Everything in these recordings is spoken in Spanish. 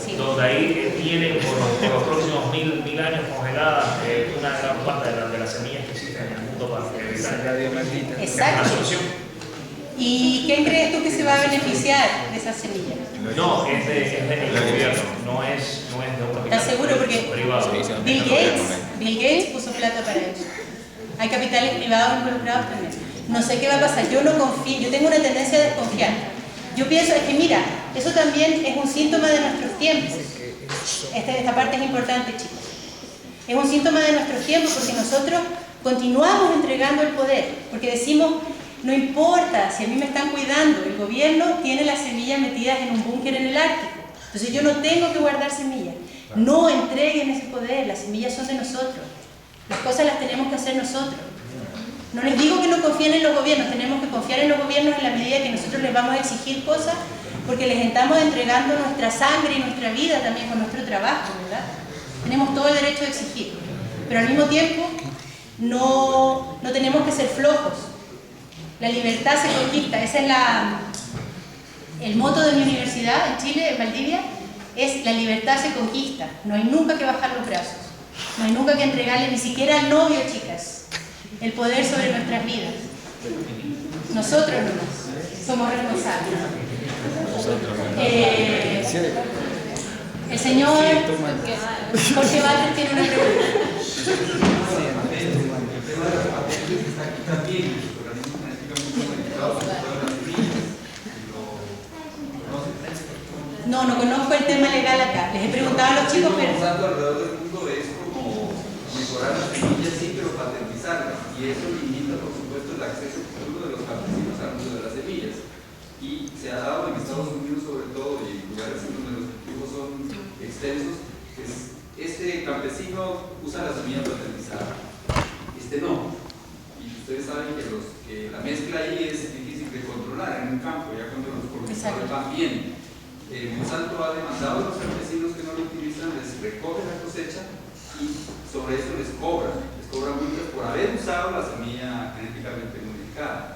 Sí. Donde ahí tienen por los próximos mil años congeladas una gran parte de las semillas que existen en el mundo para evitar Exacto. Es una solución. ¿Y quién crees tú que se va a beneficiar de esas semillas? No, es del gobierno, no es de un capital. ¿Estás seguro? Porque privado. Bill Gates puso plata para eso. Hay capitales privados involucrados también. No sé qué va a pasar, yo no confío, yo tengo una tendencia a desconfiar. Yo pienso, es que mira, eso también es un síntoma de nuestros tiempos. Esta parte es importante, chicos. Es un síntoma de nuestros tiempos porque nosotros continuamos entregando el poder, porque decimos, no importa, si a mí me están cuidando, el gobierno tiene las semillas metidas en un búnker en el Ártico, entonces yo no tengo que guardar semillas. No entreguen ese poder, las semillas son de nosotros, las cosas las tenemos que hacer nosotros. No les digo que no confíen en los gobiernos, tenemos que confiar en los gobiernos en la medida que nosotros les vamos a exigir cosas, porque les estamos entregando nuestra sangre y nuestra vida también con nuestro trabajo, ¿verdad? Tenemos todo el derecho de exigir, pero al mismo tiempo no tenemos que ser flojos. La libertad se conquista, ese es el moto de mi universidad en Chile, en Valdivia, es la libertad se conquista, no hay nunca que bajar los brazos, no hay nunca que entregarle ni siquiera al novio, chicas, el poder sobre nuestras vidas. Nosotros nomás somos responsables. El señor Jorge Valles tiene una pregunta. No conozco el tema legal acá. Les he preguntado a los chicos, pero... alrededor del mundo es como mejorar las semillas, sí, pero patentizarlas. Y eso limita, por supuesto, el acceso futuro de los campesinos al mundo de las semillas. Y se ha dado en Estados Unidos, sobre todo, y en lugares en donde los cultivos son extensos, que este campesino usa la semilla patentizada, este no. Y ustedes saben que la mezcla ahí es difícil de controlar en un campo, ya cuando los productores van bien. Monsanto ha demandado a los campesinos que no lo utilizan, les recoge la cosecha y sobre eso les cobra multas por haber usado la semilla genéticamente modificada,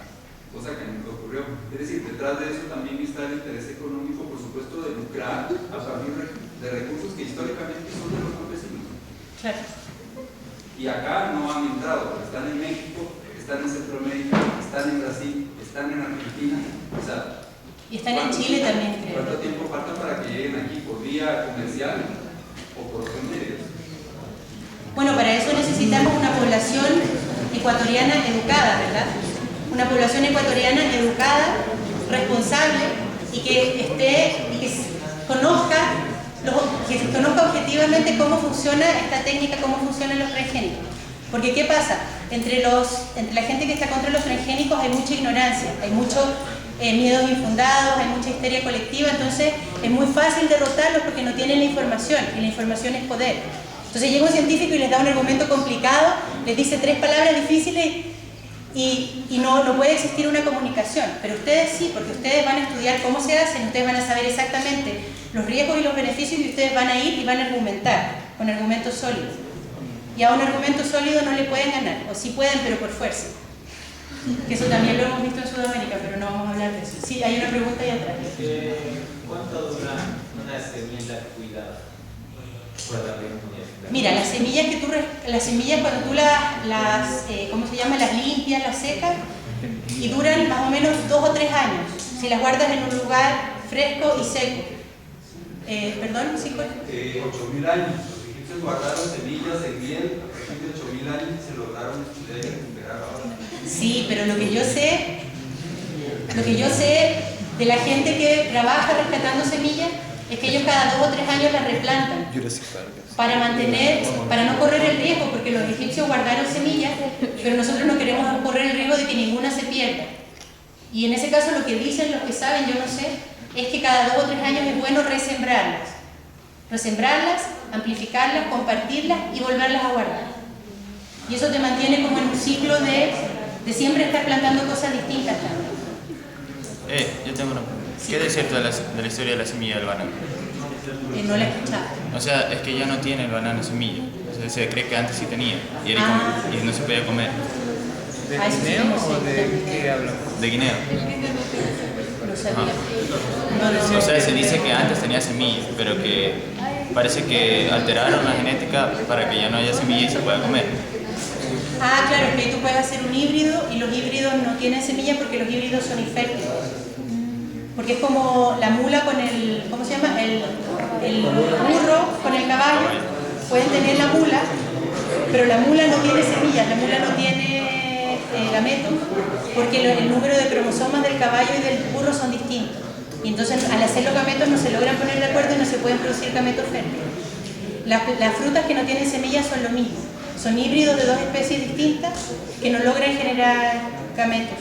cosa que nunca ocurrió. Es decir, detrás de eso también está el interés económico, por supuesto, de lucrar a partir de recursos que históricamente son de los campesinos. Claro. Y acá no han entrado, pero están en México, están en Centroamérica, están en Brasil, están en Argentina, o sea, y están en Chile también, creo. ¿Cuánto tiempo falta para que lleguen aquí? ¿Por vía comercial o por otros medios? Bueno, para eso necesitamos una población ecuatoriana educada, ¿verdad? Una población ecuatoriana educada, responsable y que conozca objetivamente cómo funciona esta técnica, cómo funcionan los transgénicos. Porque ¿qué pasa? Entre la gente que está contra los transgénicos hay mucha ignorancia, hay mucho miedos infundados, hay mucha histeria colectiva, entonces es muy fácil derrotarlos porque no tienen la información, y la información es poder. Entonces llega un científico y les da un argumento complicado, les dice 3 palabras difíciles y no puede existir una comunicación. Pero ustedes sí, porque ustedes van a estudiar cómo se hacen, ustedes van a saber exactamente los riesgos y los beneficios y ustedes van a ir y van a argumentar con argumentos sólidos. Y a un argumento sólido no le pueden ganar, o sí pueden, pero por fuerza. Que eso también lo hemos visto en Sudamérica, pero no vamos a hablar de eso. Sí, hay una pregunta ahí atrás. ¿Cuánto dura una semilla cuidada? Mira, las semillas cuando tú ¿cómo se llama? Las limpias, las secas, y duran más o menos 2 o 3 años, si las guardas en un lugar fresco y seco. ¿Perdón? ¿Sí, Jorge? 8.000 años. Los egipcios guardaron semillas en miel a partir de 8.000 años y se lograron estudiar y recuperar ahora. Sí, pero lo que yo sé de la gente que trabaja rescatando semillas es que ellos cada 2 o 3 años las replantan para no correr el riesgo, porque los egipcios guardaron semillas, pero nosotros no queremos correr el riesgo de que ninguna se pierda. Y en ese caso lo que dicen los que saben, yo no sé, es que cada 2 o 3 años es bueno resembrarlas, amplificarlas, compartirlas y volverlas a guardar. Y eso te mantiene como en un ciclo de siempre estar plantando cosas distintas también. Yo tengo una pregunta. ¿Qué es cierto de la historia de la semilla del banano? No la he escuchado. O sea, es que ya no tiene el banano semilla. O sea, se cree que antes sí tenía y no se podía comer. ¿De guineo o de qué hablamos? De guineo. No sé. sabía. No. O sea, se dice que antes tenía semillas, pero que parece que alteraron la genética para que ya no haya semillas y se pueda comer. Ah, claro, es que tú puedes hacer un híbrido y los híbridos no tienen semillas porque los híbridos son infértiles. Porque es como la mula con el, ¿cómo se llama? El burro con el caballo. Pueden tener la mula, pero la mula no tiene semillas, la mula no tiene gametos, porque el número de cromosomas del caballo y del burro son distintos. Y entonces al hacer los gametos no se logran poner de acuerdo y no se pueden producir gametos fértiles. Las frutas que no tienen semillas son lo mismo. Son híbridos de dos especies distintas que no logran generar gametos.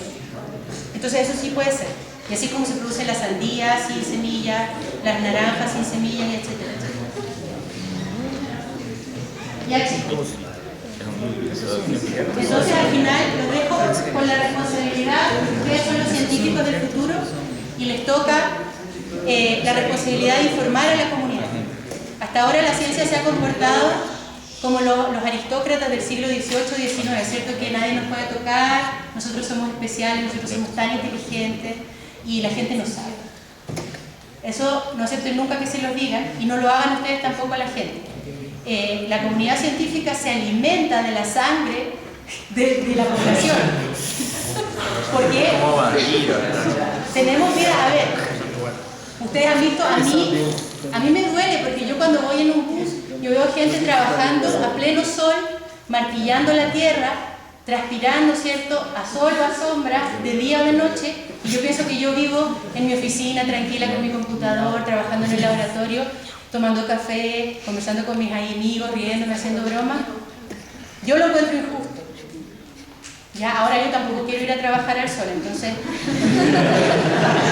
Entonces eso sí puede ser. Y así como se producen las sandías sin semillas, las naranjas sin semillas, etcétera, etcétera. Ya, chicos. Entonces al final los dejo con la responsabilidad. Ustedes son los científicos del futuro y les toca la responsabilidad de informar a la comunidad. Hasta ahora la ciencia se ha comportado como los aristócratas del siglo XVIII, XIX, es cierto que nadie nos puede tocar, nosotros somos especiales, nosotros somos tan inteligentes y la gente no sabe. Eso no acepten nunca que se los digan y no lo hagan ustedes tampoco a la gente. La comunidad científica se alimenta de la sangre de la población. Porque tenemos, mira, a ver, ustedes han visto, a mí me duele porque yo cuando voy en un bus, yo veo gente trabajando a pleno sol, martillando la tierra, transpirando, ¿cierto?, a sol o a sombra, de día o de noche, y yo pienso que yo vivo en mi oficina, tranquila con mi computador, trabajando en el laboratorio, tomando café, conversando con mis amigos, riéndome, haciendo bromas. Yo lo encuentro injusto. Ya, ahora yo tampoco quiero ir a trabajar al sol, entonces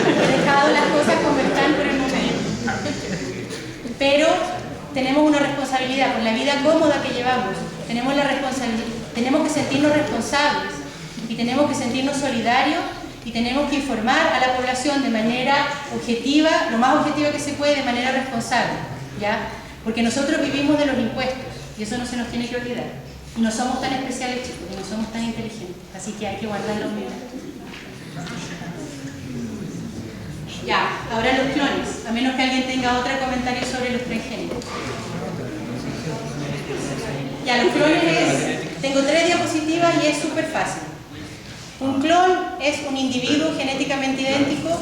he dejado las cosas como están por el momento. Pero tenemos una responsabilidad con la vida cómoda que llevamos. Tenemos la responsabilidad, tenemos que sentirnos responsables y tenemos que sentirnos solidarios y tenemos que informar a la población de manera objetiva, lo más objetiva que se puede, de manera responsable, ¿ya? Porque nosotros vivimos de los impuestos y eso no se nos tiene que olvidar. Y no somos tan especiales, chicos, y no somos tan inteligentes, así que hay que guardar la humildad. Ya, ahora los clones, a menos que alguien tenga otro comentario sobre los transgénicos. Ya, los clones tengo 3 diapositivas y es súper fácil. Un clon es un individuo genéticamente idéntico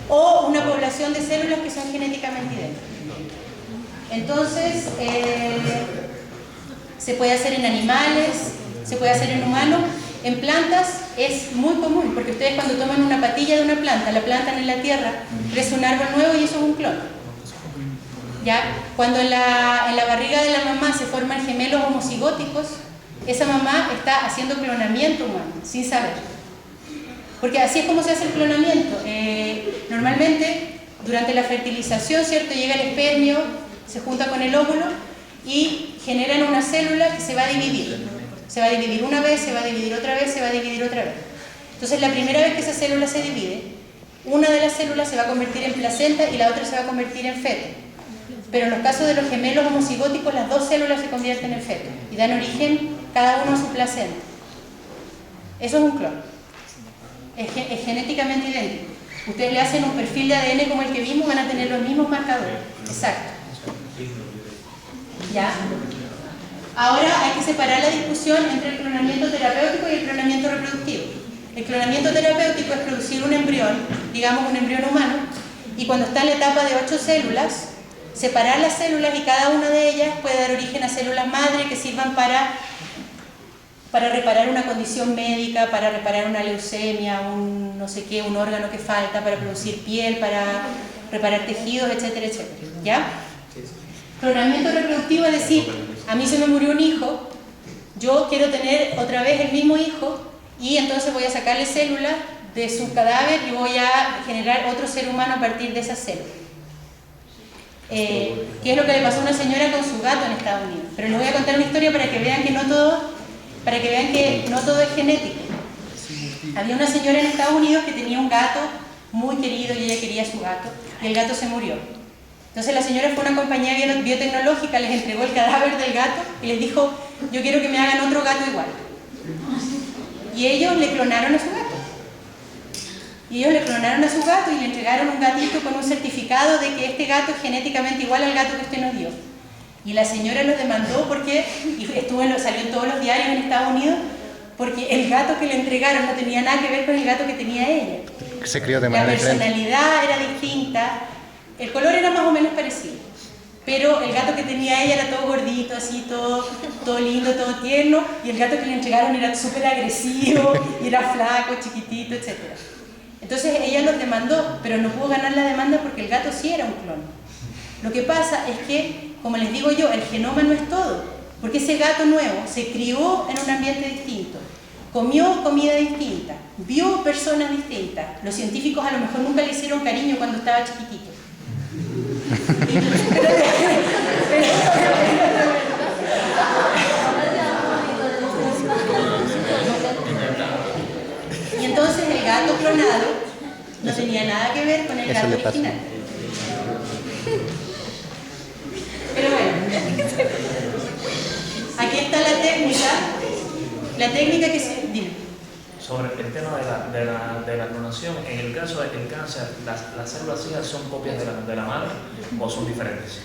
o una población de células que son genéticamente idénticas. Entonces, se puede hacer en animales, se puede hacer en humanos. En plantas es muy común, porque ustedes cuando toman una patilla de una planta, la plantan en la tierra, crece un árbol nuevo y eso es un clon. ¿Ya? Cuando en la barriga de la mamá se forman gemelos homocigóticos, esa mamá está haciendo clonamiento humano, sin saber. Porque así es como se hace el clonamiento. Normalmente, durante la fertilización, ¿cierto?, llega el espermio, se junta con el óvulo y generan una célula que se va a dividir. Se va a dividir una vez, se va a dividir otra vez, se va a dividir otra vez. Entonces, la primera vez que esa célula se divide, una de las células se va a convertir en placenta y la otra se va a convertir en feto. Pero en los casos de los gemelos homocigóticos, las 2 células se convierten en feto y dan origen cada uno a su placenta. Eso es un clon. Es genéticamente idéntico. Ustedes le hacen un perfil de ADN como el que vimos, van a tener los mismos marcadores. Exacto. ¿Ya? Ahora hay que separar la discusión entre el clonamiento terapéutico y el clonamiento reproductivo. El clonamiento terapéutico es producir un embrión, digamos un embrión humano, y cuando está en la etapa de 8 células, separar las células y cada una de ellas puede dar origen a células madre que sirvan para reparar una condición médica, para reparar una leucemia, un no sé qué, un órgano que falta, para producir piel, para reparar tejidos, etcétera, etcétera. ¿Ya? Clonamiento reproductivo es decir, a mí se me murió un hijo, yo quiero tener otra vez el mismo hijo y entonces voy a sacarle células de su cadáver y voy a generar otro ser humano a partir de esas células. ¿Qué es lo que le pasó a una señora con su gato en Estados Unidos? Pero les voy a contar una historia para que vean que no todo es genético. Había una señora en Estados Unidos que tenía un gato muy querido y ella quería a su gato y el gato se murió. Entonces la señora fue a una compañía biotecnológica, les entregó el cadáver del gato y les dijo, yo quiero que me hagan otro gato igual. Y ellos le clonaron a su gato. Y ellos le clonaron a su gato y le entregaron un gatito con un certificado de que este gato es genéticamente igual al gato que usted nos dio. Y la señora los demandó porque, y salió en todos los diarios en Estados Unidos, porque el gato que le entregaron no tenía nada que ver con el gato que tenía ella. Se crió de manera diferente. La personalidad era distinta, el color era más o menos parecido, pero el gato que tenía ella era todo gordito, así, todo lindo, todo tierno, y el gato que le entregaron era súper agresivo, y era flaco, chiquitito, etc. Entonces ella los demandó, pero no pudo ganar la demanda porque el gato sí era un clon. Lo que pasa es que, como les digo yo, el genoma no es todo, porque ese gato nuevo se crió en un ambiente distinto, comió comida distinta, vio personas distintas. Los científicos a lo mejor nunca le hicieron cariño cuando estaba chiquitito. Y entonces el gato clonado no tenía nada que ver con el gato original. Pero bueno, aquí está la técnica que se... Dime. Sobre el tema de la clonación, en el caso del cáncer, ¿las células hijas son copias de la madre o son diferentes?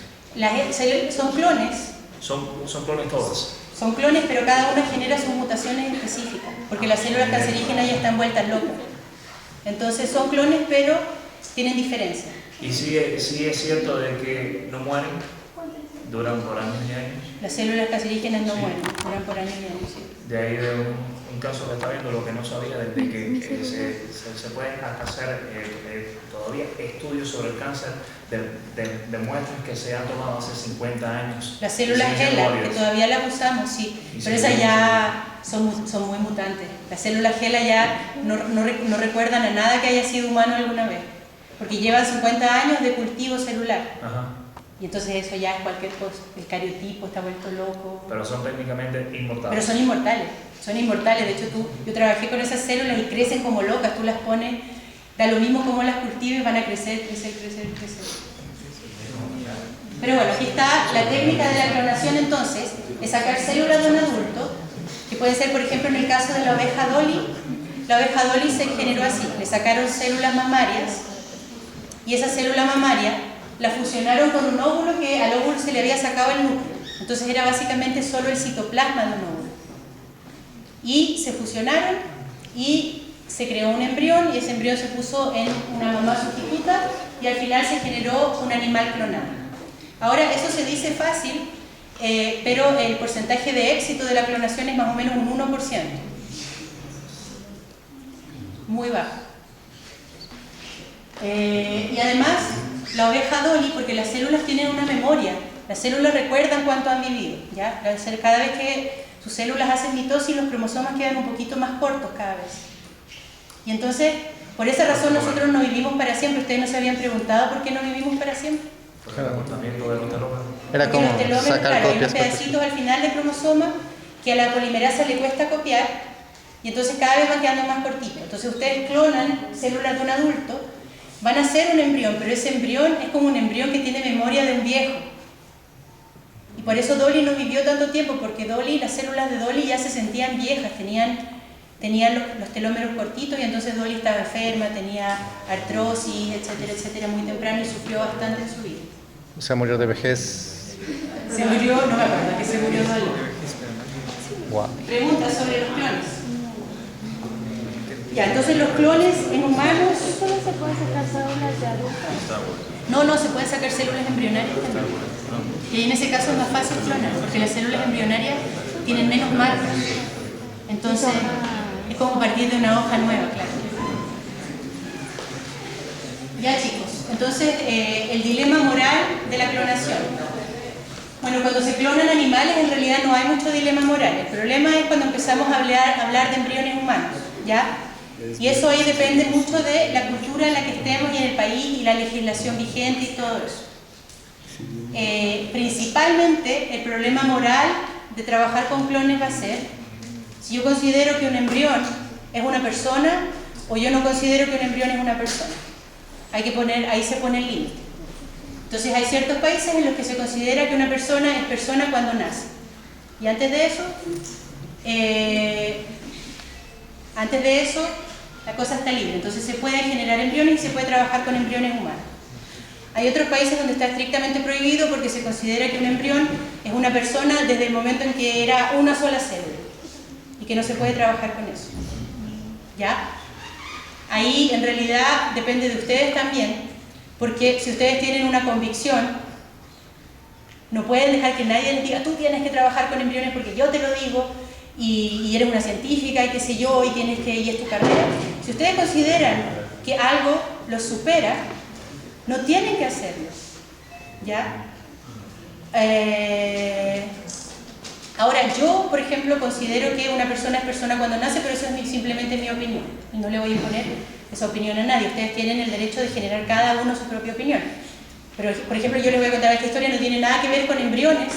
Son clones. Son clones todas. Son clones, pero cada una genera sus mutaciones específicas, porque las células cancerígenas ya están vueltas locas. Entonces son clones, pero tienen diferencia. ¿Y sí es cierto de que no mueren? ¿Duran por años y años? Las células cancerígenas no mueren, duran por años y años. Sí. De ahí de un caso que está viendo, lo que no sabía, de que se pueden hacer todavía estudios sobre el cáncer, demuestran que se han tomado hace 50 años. Las células HeLa, que todavía las usamos, sí, pero esas ya son muy mutantes. Las células HeLa ya no recuerdan a nada que haya sido humano alguna vez, porque llevan 50 años de cultivo celular. Ajá. Y entonces eso ya es cualquier cosa, el cariotipo está vuelto loco. Pero son técnicamente inmortales. Pero son inmortales, de hecho yo trabajé con esas células y crecen como locas, tú las pones, da lo mismo como las cultives, van a crecer. Pero bueno, aquí está la técnica de la clonación entonces, es sacar células de un adulto, que puede ser por ejemplo en el caso de la oveja Dolly se generó así, le sacaron células mamarias y esa célula mamaria la fusionaron con un óvulo que al óvulo se le había sacado el núcleo. Entonces era básicamente solo el citoplasma de un óvulo. Y se fusionaron y se creó un embrión y ese embrión se puso en una mamá sustituta y al final se generó un animal clonado. Ahora eso se dice fácil, pero el porcentaje de éxito de la clonación es más o menos un 1%. Muy bajo. Y además, la oveja Dolly, porque las células tienen una memoria, las células recuerdan cuánto han vivido, ¿ya? Cada vez que sus células hacen mitosis, los cromosomas quedan un poquito más cortos cada vez. Y entonces, por esa razón nosotros no vivimos para siempre. Ustedes no se habían preguntado por qué no vivimos para siempre. Porque el comportamiento de los telómeros. Era como los telómeros, sacar claro, hay copias. unos pedacitos al final del cromosoma que a la polimerasa le cuesta copiar y entonces cada vez van quedando más cortitos. Entonces ustedes clonan células de un adulto, van a hacer un embrión, pero ese embrión es como un embrión que tiene memoria de un viejo. Y por eso Dolly no vivió tanto tiempo, porque las células de Dolly ya se sentían viejas, tenían los telómeros cortitos y entonces Dolly estaba enferma, tenía artrosis, etcétera, muy temprano y sufrió bastante en su vida. O sea, murió de vejez. Se murió, no me acuerdo que se murió Dolly. Wow. Preguntas sobre los clones. Ya, entonces los clones en humanos... ¿Solo se pueden sacar células de adultos? No, se pueden sacar células embrionarias también. Y en ese caso es más fácil clonar, porque las células embrionarias tienen menos marcas. Entonces, es como partir de una hoja nueva, claro. Ya chicos, entonces el dilema moral de la clonación. Bueno, cuando se clonan animales en realidad no hay mucho dilema moral. El problema es cuando empezamos a hablar de embriones humanos, ¿ya? Y eso ahí depende mucho de la cultura en la que estemos y en el país y la legislación vigente y todo eso. Principalmente el problema moral de trabajar con clones va a ser si yo considero que un embrión es una persona o yo no considero que un embrión es una persona. Ahí se pone el límite. Entonces hay ciertos países en los que se considera que una persona es persona cuando nace. Y antes de eso La cosa está libre, entonces se pueden generar embriones y se puede trabajar con embriones humanos. Hay otros países donde está estrictamente prohibido porque se considera que un embrión es una persona desde el momento en que era una sola célula y que no se puede trabajar con eso. ¿Ya? Ahí en realidad depende de ustedes también, porque si ustedes tienen una convicción, no pueden dejar que nadie les diga tú tienes que trabajar con embriones porque yo te lo digo y eres una científica y qué sé yo y es tu carrera. Si ustedes consideran que algo los supera, no tienen que hacerlo. ¿Ya? Ahora, yo, por ejemplo, considero que una persona es persona cuando nace, pero eso es simplemente mi opinión. Y no le voy a imponer esa opinión a nadie. Ustedes tienen el derecho de generar cada uno su propia opinión. Pero, por ejemplo, yo les voy a contar esta historia, no tiene nada que ver con embriones,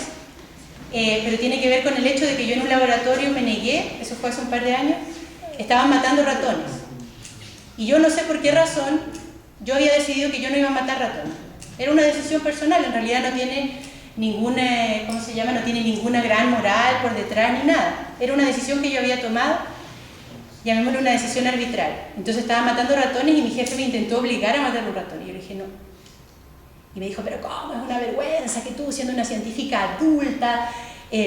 pero tiene que ver con el hecho de que yo en un laboratorio me negué, eso fue hace un par de años, estaban matando ratones. Y yo no sé por qué razón, yo había decidido que yo no iba a matar ratones. Era una decisión personal, en realidad no tiene ninguna, ¿cómo se llama? No tiene ninguna gran moral por detrás ni nada. Era una decisión que yo había tomado, llamémosle una decisión arbitraria. Entonces estaba matando ratones y mi jefe me intentó obligar a matar un ratón. Y yo le dije, no. Y me dijo, pero ¿cómo? Es una vergüenza que tú, siendo una científica adulta,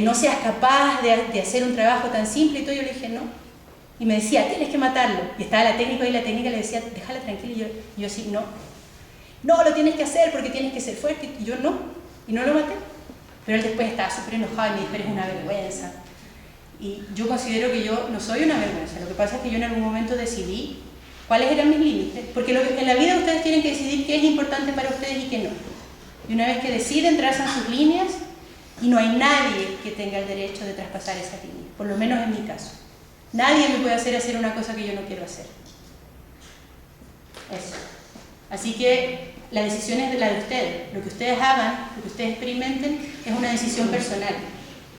no seas capaz de hacer un trabajo tan simple y todo. Yo le dije, no. Y me decía, tienes que matarlo. Y estaba la técnica y la técnica le decía, déjala tranquila. Y yo así, no. No, lo tienes que hacer porque tienes que ser fuerte. Y yo no. Y no lo maté. Pero él después estaba súper enojado y me dijo, eres una vergüenza. Y yo considero que yo no soy una vergüenza. Lo que pasa es que yo en algún momento decidí cuáles eran mis límites. Porque en la vida ustedes tienen que decidir qué es importante para ustedes y qué no. Y una vez que deciden, trazan sus líneas y no hay nadie que tenga el derecho de traspasar esas líneas. Por lo menos en mi caso. Nadie me puede hacer una cosa que yo no quiero hacer. Eso. Así que la decisión es la de ustedes. Lo que ustedes hagan, lo que ustedes experimenten, es una decisión personal.